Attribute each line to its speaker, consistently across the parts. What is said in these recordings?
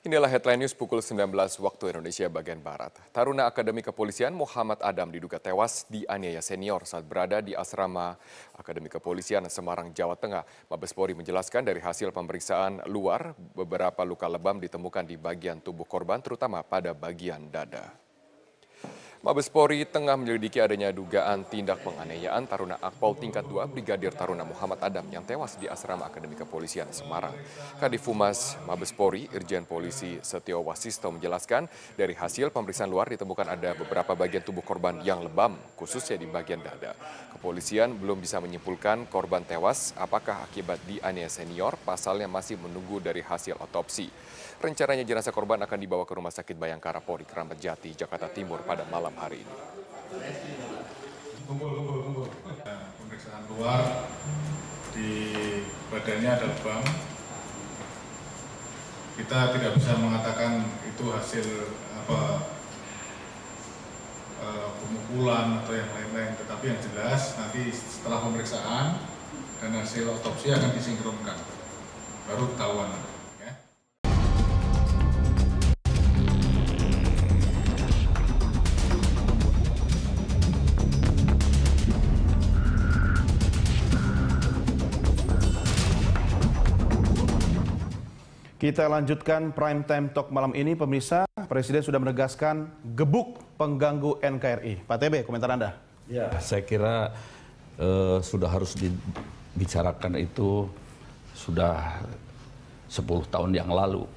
Speaker 1: Inilah headline news pukul 19 waktu Indonesia bagian Barat. Taruna Akademi Kepolisian Muhammad Adam diduga tewas dianiaya senior saat berada di asrama Akademi Kepolisian Semarang, Jawa Tengah. Mabes Polri menjelaskan dari hasil pemeriksaan luar, beberapa luka lebam ditemukan di bagian tubuh korban, terutama pada bagian dada. Mabes Polri tengah menyelidiki adanya dugaan tindak penganiayaan Taruna Akpol tingkat 2 Brigadir Taruna Muhammad Adam yang tewas di asrama Akademi Kepolisian Semarang. Kadif Humas Mabes Polri, Irjen Polisi Setio Wasisto menjelaskan dari hasil pemeriksaan luar ditemukan ada beberapa bagian tubuh korban yang lebam, khususnya di bagian dada. Kepolisian belum bisa menyimpulkan korban tewas apakah akibat dianiaya senior, pasalnya masih menunggu dari hasil otopsi. Rencananya jenazah korban akan dibawa ke Rumah Sakit Bayangkara Polri Kramat Jati, Jakarta Timur pada malam hari ini.
Speaker 2: Pemeriksaan luar di badannya ada lebam. Kita tidak bisa mengatakan itu hasil pemukulan atau yang lain-lain, tetapi yang jelas nanti setelah pemeriksaan dan hasil otopsi akan disinkronkan, baru ketahuan.
Speaker 3: Kita lanjutkan Prime Time Talk malam ini, pemirsa. Presiden sudah menegaskan gebuk pengganggu NKRI. Pak TB, komentar Anda?
Speaker 4: Ya, saya kira sudah harus dibicarakan itu sudah 10 tahun yang lalu.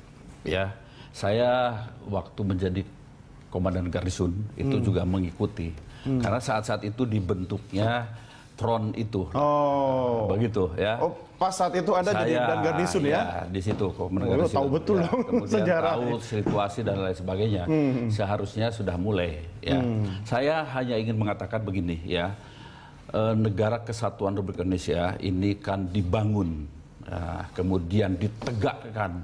Speaker 4: Ya, saya waktu menjadi komandan garnison itu juga mengikuti. Karena saat-saat itu dibentuknya Tron itu.
Speaker 3: Oh,
Speaker 4: begitu ya.
Speaker 3: Oh, pas saat itu Anda jadi dan garnison ya?
Speaker 4: Di situ komandan
Speaker 3: garnison. Tahu betul
Speaker 4: ya, kemudian
Speaker 3: sejarah.
Speaker 4: Tahu situasi dan lain sebagainya. Seharusnya sudah mulai ya. Saya hanya ingin mengatakan begini ya. Negara Kesatuan Republik Indonesia ini kan dibangun, kemudian ditegakkan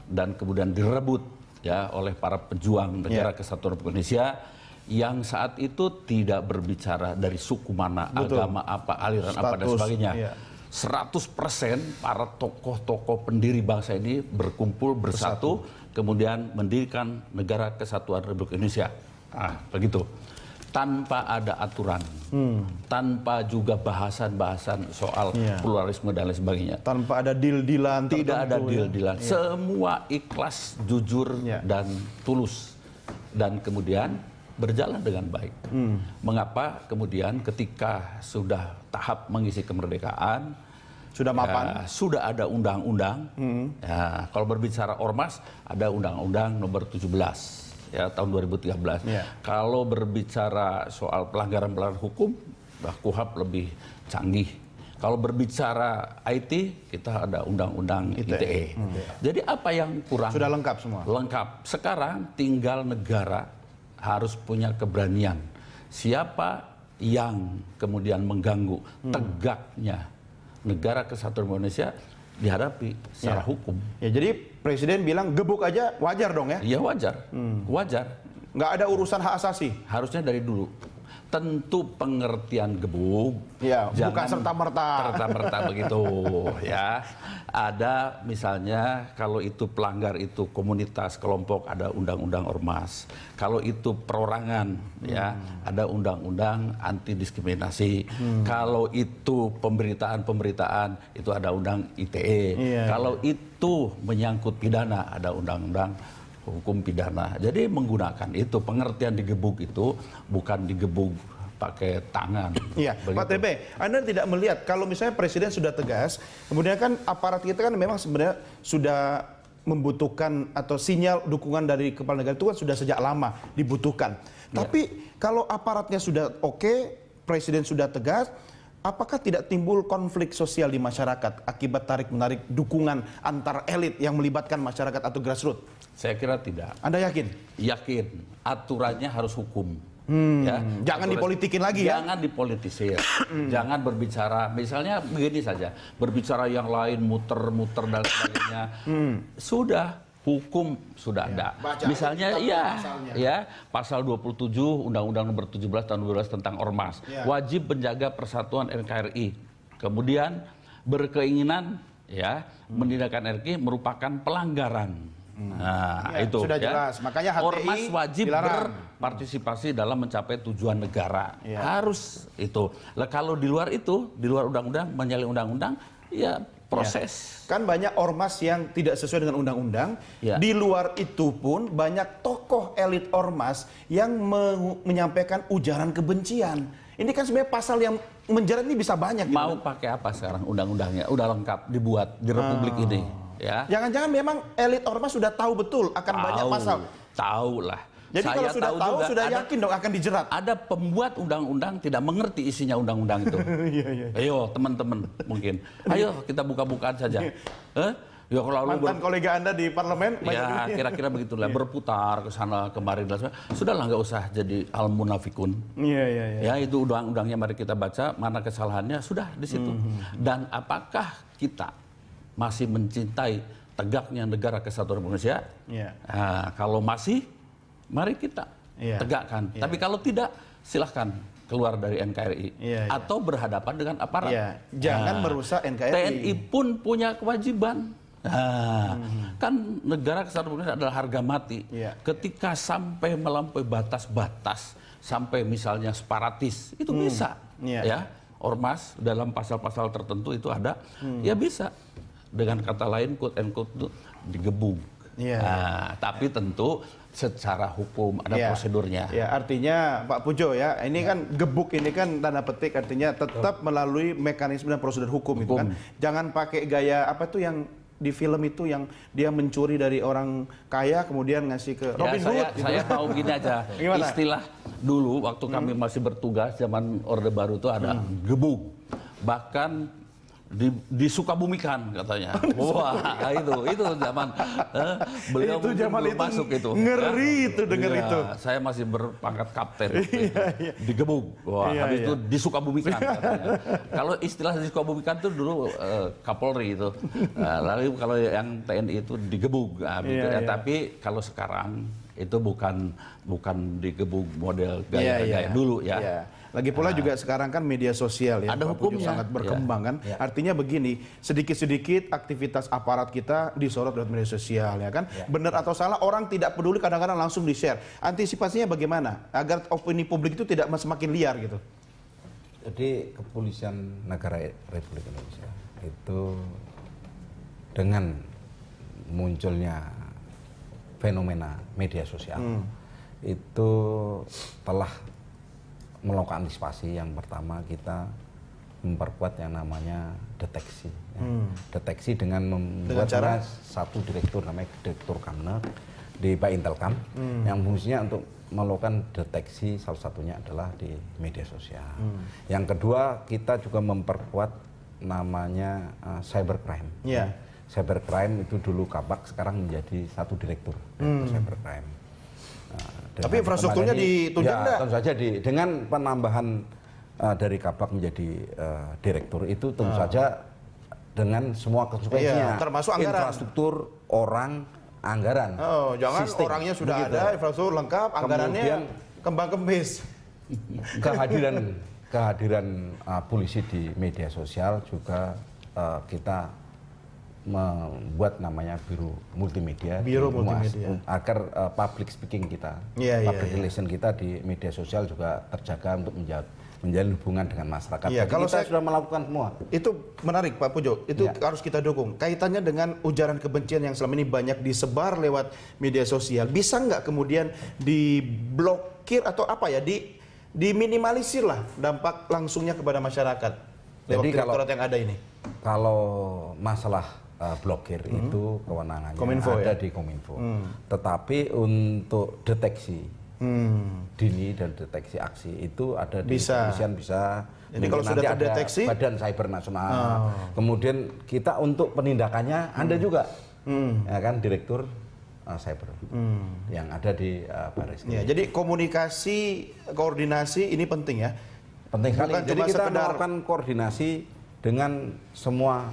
Speaker 4: dan kemudian direbut ya oleh para pejuang negara Kesatuan Republik Indonesia yang saat itu tidak berbicara dari suku mana, agama apa, aliran apa dan sebagainya. 100% para tokoh-tokoh pendiri bangsa ini berkumpul bersatu, kemudian mendirikan Negara Kesatuan Republik Indonesia. Begitu. Tanpa ada aturan, tanpa juga bahasan-bahasan soal pluralisme dan lain sebagainya.
Speaker 3: Tanpa ada deal-dealan.
Speaker 4: Tidak ada deal-dealan. Semua ikhlas, jujur dan tulus. Dan kemudian berjalan dengan baik. Mengapa kemudian ketika sudah tahap mengisi kemerdekaan,
Speaker 3: sudah mapan,
Speaker 4: sudah ada undang-undang. Ya, kalau berbicara ormas, ada Undang-Undang Nomor 17 ya tahun 2013. Kalau berbicara soal pelanggaran-pelanggaran hukum, KUHP lebih canggih. Kalau berbicara IT, kita ada Undang-Undang ITE. Jadi apa yang kurang?
Speaker 3: Sudah lengkap semua.
Speaker 4: Lengkap. Sekarang tinggal negara harus punya keberanian. Siapa yang kemudian mengganggu tegaknya Negara Kesatuan Indonesia dihadapi secara hukum.
Speaker 3: Ya, jadi Presiden bilang gebuk aja wajar dong ya?
Speaker 4: Iya wajar, wajar.
Speaker 3: Nggak ada urusan hak asasi?
Speaker 4: Harusnya dari dulu. Tentu pengertian gebuk,
Speaker 3: bukan serta-merta
Speaker 4: begitu ya. Ada misalnya kalau itu pelanggar itu komunitas, kelompok, ada undang-undang ormas. Kalau itu perorangan ya, ada undang-undang anti diskriminasi. Kalau itu pemberitaan itu ada undang ITE. Kalau itu menyangkut pidana, ada undang-undang hukum pidana. Jadi menggunakan itu, pengertian digebuk itu bukan digebuk pakai tangan.
Speaker 3: Iya, Pak TB, Anda tidak melihat kalau misalnya Presiden sudah tegas, kemudian kan aparat kita kan memang sebenarnya sudah membutuhkan atau sinyal dukungan dari kepala negara itu kan sudah sejak lama dibutuhkan. Tapi kalau aparatnya sudah oke, Presiden sudah tegas, apakah tidak timbul konflik sosial di masyarakat akibat tarik-menarik dukungan antar elit yang melibatkan masyarakat atau grassroots?
Speaker 4: Saya kira tidak.
Speaker 3: Anda yakin?
Speaker 4: Yakin. Aturannya harus hukum. Ya.
Speaker 3: Jangan dipolitikin lagi ya?
Speaker 4: Jangan dipolitisir. Jangan berbicara, misalnya begini saja, berbicara yang lain, muter-muter dan sebagainya. Sudah. Hukum sudah ada. Misalnya pasal 27 Undang-Undang Nomor 17 tahun 2012 tentang ormas. Wajib menjaga persatuan NKRI. Kemudian berkeinginan menindakkan NKRI merupakan pelanggaran. Nah,
Speaker 3: Ya,
Speaker 4: itu
Speaker 3: sudah
Speaker 4: ya.
Speaker 3: jelas. Makanya HTI
Speaker 4: Ormas wajib
Speaker 3: dilarang.
Speaker 4: berpartisipasi dalam mencapai tujuan negara.
Speaker 3: Ya.
Speaker 4: Harus itu. Lah kalau di luar itu, di luar undang-undang, menyalahi undang-undang, ya proses.
Speaker 3: Kan banyak ormas yang tidak sesuai dengan undang-undang.
Speaker 4: Ya.
Speaker 3: Di luar itu pun banyak tokoh elit ormas yang menyampaikan ujaran kebencian. Ini kan sebenarnya pasal yang menjerat ini bisa banyak. gitu.
Speaker 4: Mau pakai apa sekarang undang-undangnya? Udah lengkap dibuat di Republik ini. Ya.
Speaker 3: Jangan-jangan memang elit ormas sudah tahu betul akan banyak pasal.
Speaker 4: Tahu lah.
Speaker 3: Jadi
Speaker 4: Saya
Speaker 3: kalau sudah tahu
Speaker 4: juga
Speaker 3: sudah yakin dong akan dijerat.
Speaker 4: Ada pembuat undang-undang tidak mengerti isinya undang-undang itu. Ayo teman-teman mungkin. Ayo kita buka-bukaan saja. Ya kalau
Speaker 3: Mantan kolega Anda di parlemen.
Speaker 4: ya kira-kira begitulah berputar ke sana kemari dan sudahlah nggak usah jadi al munafikun.
Speaker 3: Iya.
Speaker 4: Ya itu undang-undangnya mari kita baca mana kesalahannya sudah di situ. Dan apakah kita masih mencintai tegaknya negara kesatuan Republik Indonesia?
Speaker 3: Iya.
Speaker 4: Nah, kalau masih mari kita tegakkan. Tapi kalau tidak silahkan keluar dari NKRI atau berhadapan dengan aparat.
Speaker 3: Iya. Jangan merusak NKRI.
Speaker 4: TNI pun punya kewajiban. Nah, kan negara kesatuan Republik Indonesia adalah harga mati. Ketika sampai melampaui batas-batas, sampai misalnya separatis, itu bisa. Ya, ormas dalam pasal-pasal tertentu itu ada, ya bisa. Dengan kata lain, quote and quote itu digebuk. Nah, tapi tentu secara hukum ada prosedurnya.
Speaker 3: Ya, artinya Pak Pujo ya, ini kan gebuk ini kan tanda petik artinya tetap melalui mekanisme dan prosedur hukum. Itu kan. Jangan pakai gaya apa tuh yang di film itu yang dia mencuri dari orang kaya kemudian ngasih ke Robin Hood.
Speaker 4: Saya mau gini aja. Istilah dulu waktu kami masih bertugas zaman Orde Baru itu ada gebuk. Bahkan disukabumikan katanya. Wah, itu zaman beliau
Speaker 3: itu zaman
Speaker 4: belum
Speaker 3: itu
Speaker 4: masuk itu.
Speaker 3: Ngeri itu dengar itu.
Speaker 4: Saya masih berpangkat kapten. Digebuk. Wah, habis itu disukabumikan katanya. Kalau istilah disukabumikan itu dulu Kapolri itu. Lalu kalau yang TNI itu digebuk. Tapi kalau sekarang itu bukan digebuk model gaya dulu ya.
Speaker 3: Lagi pula juga sekarang kan media sosial ya,
Speaker 4: ada hukumnya,
Speaker 3: sangat berkembang kan. Artinya begini, sedikit-sedikit aktivitas aparat kita disorot lewat media sosial ya kan. Benar atau salah orang tidak peduli kadang-kadang langsung di-share. Antisipasinya bagaimana agar opini publik itu tidak semakin liar gitu?
Speaker 5: Jadi kepolisian negara Republik Indonesia itu dengan munculnya fenomena media sosial itu telah melakukan antisipasi. Yang pertama kita memperkuat yang namanya deteksi. Deteksi dengan membuat satu direktur namanya Direktur Kamner di Baintelkam yang fungsinya untuk melakukan deteksi, salah satunya adalah di media sosial. Yang kedua kita juga memperkuat namanya cybercrime. Cybercrime itu dulu Kabak, sekarang menjadi satu direktur cybercrime.
Speaker 3: Tapi infrastrukturnya ditunjuk enggak?
Speaker 5: Tentu saja dengan penambahan dari Kabak menjadi direktur itu tentu saja dengan semua konsekuensinya.
Speaker 3: Termasuk anggaran.
Speaker 5: Infrastruktur, orang, anggaran.
Speaker 3: Oh, jangan
Speaker 5: sistem.
Speaker 3: orangnya sudah
Speaker 5: Begitu.
Speaker 3: ada, infrastruktur lengkap, anggarannya kembang-kembis.
Speaker 5: Kehadiran polisi di media sosial juga kita membuat namanya Biro Multimedia, agar public speaking kita, public relation kita di media sosial juga terjaga untuk menjalin hubungan dengan masyarakat.
Speaker 3: Kalau
Speaker 5: kita sudah melakukan semua.
Speaker 3: Itu menarik Pak Pujo, itu harus kita dukung. Kaitannya dengan ujaran kebencian yang selama ini banyak disebar lewat media sosial, bisa nggak kemudian diblokir atau apa ya, diminimalisir lah dampak langsungnya kepada masyarakat lewat direktorat yang ada ini?
Speaker 5: Kalau masalah blokir itu kewenangannya ada di Kominfo. Tetapi untuk deteksi dini dan deteksi aksi itu ada di kepolisian bisa.
Speaker 3: Jadi kalau sudah terdeteksi
Speaker 5: Badan Cyber Nasional. Kemudian kita untuk penindakannya Anda juga, ya kan, Direktur Cyber yang ada di Baris.
Speaker 3: Jadi komunikasi, koordinasi ini penting ya.
Speaker 5: Penting sekali. Jadi kita melakukan koordinasi dengan semua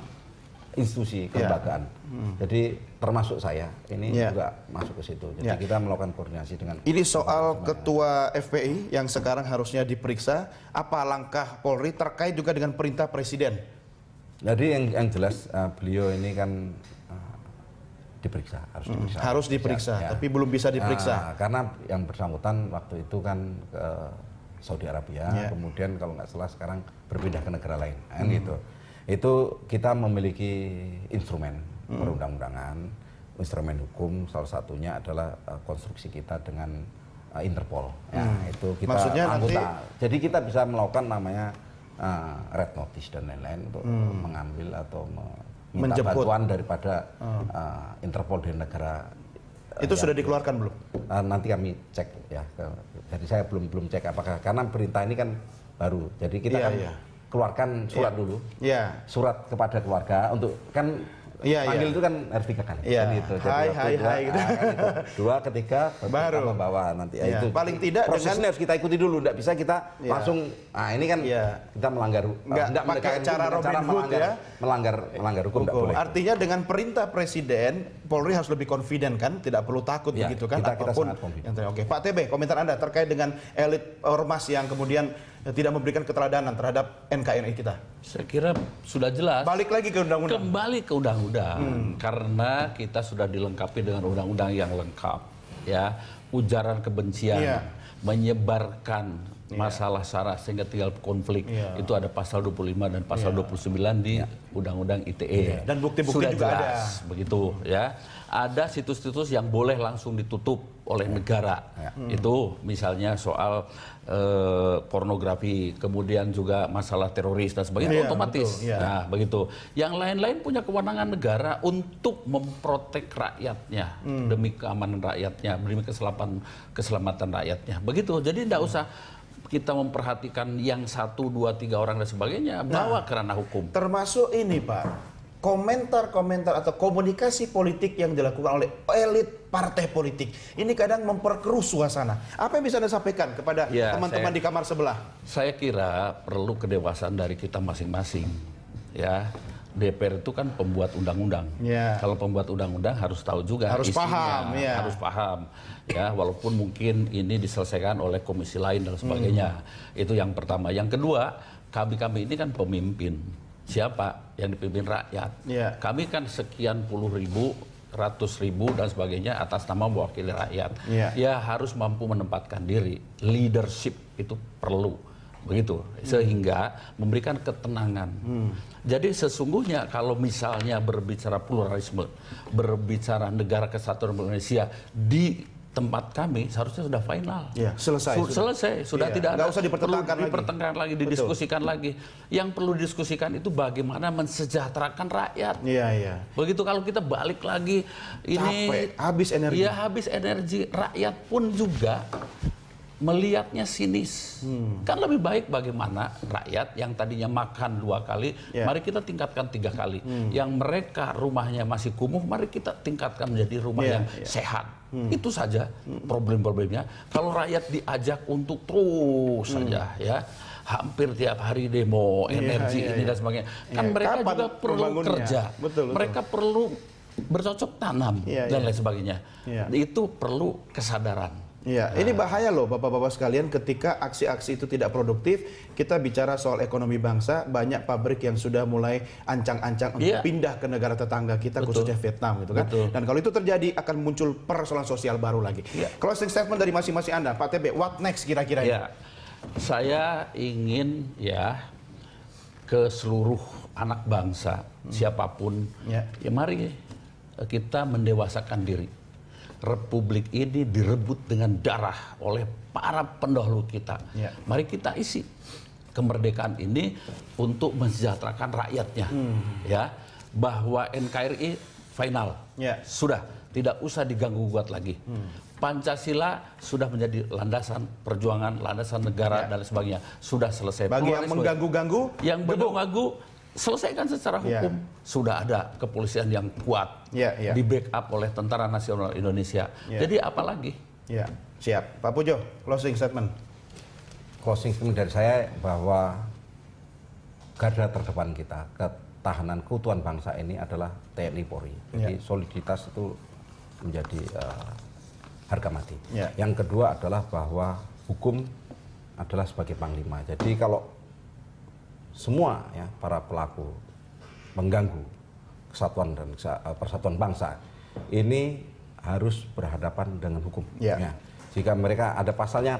Speaker 5: institusi kelembagaan. Jadi termasuk saya ini juga masuk ke situ. Jadi kita melakukan koordinasi dengan.
Speaker 3: Ini soal Ketua FPI yang sekarang harusnya diperiksa. Apa langkah Polri terkait juga dengan perintah Presiden?
Speaker 5: Jadi yang jelas beliau ini kan diperiksa,
Speaker 3: harus diperiksa,
Speaker 5: ya.
Speaker 3: tapi belum bisa diperiksa.
Speaker 5: Karena yang bersangkutan waktu itu kan ke Saudi Arabia, kemudian kalau nggak salah sekarang berpindah ke negara lain, kan gitu. Itu kita memiliki instrumen perundang-undangan, instrumen hukum, salah satunya adalah konstruksi kita dengan Interpol. Ya, itu kita
Speaker 3: maksudnya
Speaker 5: anggota.
Speaker 3: nanti...
Speaker 5: Jadi kita bisa melakukan namanya red notice dan lain-lain untuk mengambil atau minta bantuan daripada Interpol di negara.
Speaker 3: Itu sudah dikeluarkan belum?
Speaker 5: Nanti kami cek ya. Jadi saya belum cek apakah, karena perintah ini kan baru. Jadi kita keluarkan surat dulu. Surat kepada keluarga untuk kan panggil itu kan harus 3 kali. Kan gitu. Jadi
Speaker 3: hai gitu.
Speaker 5: Kan itu. 2, ketiga baru membawa nanti.
Speaker 3: Ya.
Speaker 5: Itu
Speaker 3: paling tidak
Speaker 5: prosesnya harus kita ikuti dulu. Tidak bisa kita langsung. Ini kan kita melanggar.
Speaker 3: Nggak pakai cara Robin Hood ya.
Speaker 5: Melanggar hukum. Tidak boleh.
Speaker 3: Artinya dengan perintah Presiden, Polri harus lebih confident kan, tidak perlu takut begitu kan.
Speaker 5: Kita sangat confident.
Speaker 3: Oke, Pak TB, komentar Anda terkait dengan elit ormas yang kemudian tidak memberikan keteladanan terhadap NKRI kita.
Speaker 4: Saya kira sudah jelas.
Speaker 3: Balik lagi ke undang-undang.
Speaker 4: Kembali ke undang-undang, karena kita sudah dilengkapi dengan undang-undang yang lengkap, ya, ujaran kebencian, menyebarkan masalah sara sehingga tinggal konflik, itu ada pasal 25 dan pasal 29 di undang-undang ITE.
Speaker 3: Dan bukti-bukti juga
Speaker 4: jelas, ada. Begitu, ya. Ada situs-situs yang boleh langsung ditutup oleh negara. Itu misalnya soal pornografi, kemudian juga masalah teroris dan sebagainya, otomatis.
Speaker 3: Betul,
Speaker 4: Nah, begitu. Yang lain-lain punya kewenangan negara untuk memprotek rakyatnya demi keamanan rakyatnya, demi keselamatan rakyatnya. Begitu. Jadi tidak usah kita memperhatikan yang 1, 2, 3 orang dan sebagainya, bawa ke ranah hukum.
Speaker 3: Termasuk ini, Pak. Komentar-komentar atau komunikasi politik yang dilakukan oleh elit partai politik ini kadang memperkeruh suasana. Apa yang bisa Anda sampaikan kepada teman-teman di kamar sebelah?
Speaker 4: Saya kira perlu kedewasaan dari kita masing-masing. Ya, DPR itu kan pembuat undang-undang. Kalau pembuat undang-undang harus tahu juga
Speaker 3: harus
Speaker 4: isinya,
Speaker 3: paham,
Speaker 4: harus paham. Ya, walaupun mungkin ini diselesaikan oleh komisi lain dan sebagainya. Itu yang pertama. Yang kedua, kami ini kan pemimpin. Siapa yang dipimpin rakyat? Kami kan sekian puluh ribu, ratus ribu dan sebagainya atas nama mewakili rakyat. Ya harus mampu menempatkan diri. Leadership itu perlu, begitu. Sehingga memberikan ketenangan. Jadi sesungguhnya kalau misalnya berbicara pluralisme, berbicara negara kesatuan Indonesia di tempat kami seharusnya sudah final. Selesai. Sudah tidak ada
Speaker 3: usah
Speaker 4: dipertengkarkan lagi, didiskusikan lagi. Yang perlu didiskusikan itu bagaimana mensejahterakan rakyat. Begitu. Kalau kita balik lagi ini
Speaker 3: habis energi.
Speaker 4: Ya habis energi. Rakyat pun juga melihatnya sinis. Kan lebih baik bagaimana rakyat yang tadinya makan 2 kali, mari kita tingkatkan 3 kali. Yang mereka rumahnya masih kumuh, mari kita tingkatkan menjadi rumah yang sehat. Itu saja problem-problemnya. Kalau rakyat diajak untuk terus saja, ya, hampir tiap hari demo, energi ini dan sebagainya, kan mereka juga perlu kerja. Mereka perlu bercocok tanam dan lain sebagainya. Itu perlu kesadaran.
Speaker 3: Ini bahaya loh Bapak-Bapak sekalian, ketika aksi-aksi itu tidak produktif. Kita bicara soal ekonomi bangsa, banyak pabrik yang sudah mulai ancang-ancang untuk pindah ke negara tetangga kita, khususnya Vietnam gitu kan. Dan kalau itu terjadi akan muncul persoalan sosial baru lagi. Closing statement dari masing-masing Anda, Pak TB, what next kira-kira?
Speaker 4: Saya ingin ke seluruh anak bangsa, siapapun, ya mari kita mendewasakan diri. Republik ini direbut dengan darah oleh para pendahulu kita. Mari kita isi kemerdekaan ini untuk mensejahterakan rakyatnya. Ya, bahwa NKRI final. Sudah, tidak usah diganggu-gugat lagi. Pancasila sudah menjadi landasan perjuangan, landasan negara dan sebagainya. Sudah selesai.
Speaker 3: Bagi yang mengganggu-ganggu,
Speaker 4: selesaikan secara hukum. Sudah ada kepolisian yang kuat, di backup oleh Tentara Nasional Indonesia. Jadi apalagi?
Speaker 3: Siap. Pak Pujo, closing statement.
Speaker 5: Closing statement dari saya bahwa garda terdepan kita, ketahanan keutuhan bangsa ini adalah TNI Polri. Jadi soliditas itu menjadi harga mati. Yang kedua adalah bahwa hukum adalah sebagai panglima. Jadi kalau semua para pelaku mengganggu kesatuan dan persatuan bangsa ini harus berhadapan dengan hukum.
Speaker 3: Ya.
Speaker 5: Ya. Jika mereka ada pasalnya,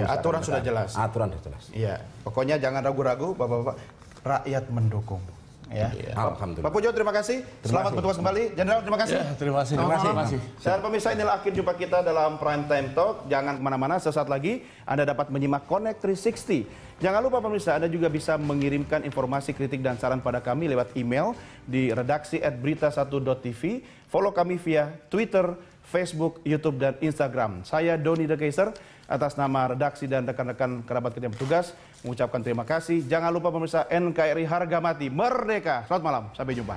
Speaker 3: aturan sudah jelas.
Speaker 5: Aturan sudah jelas.
Speaker 3: Iya, pokoknya jangan ragu-ragu, Bapak-bapak. Rakyat mendukung. Ya.
Speaker 5: Alhamdulillah.
Speaker 3: Pak Pujo, terima kasih. Selamat bertugas kembali. Jenderal, terima kasih.
Speaker 6: Terima kasih.
Speaker 3: Dan pemirsa, inilah akhir jumpa kita dalam Prime Time Talk. Jangan kemana-mana, sesaat lagi Anda dapat menyimak Connect 360. Jangan lupa pemirsa, Anda juga bisa mengirimkan informasi, kritik, dan saran pada kami lewat email di redaksi@berita1.tv. Follow kami via Twitter, Facebook, YouTube, dan Instagram. Saya Doni The Kaiser, atas nama redaksi dan rekan-rekan kerabat kerja bertugas, mengucapkan terima kasih. Jangan lupa pemirsa, NKRI harga mati, merdeka. Selamat malam, sampai jumpa.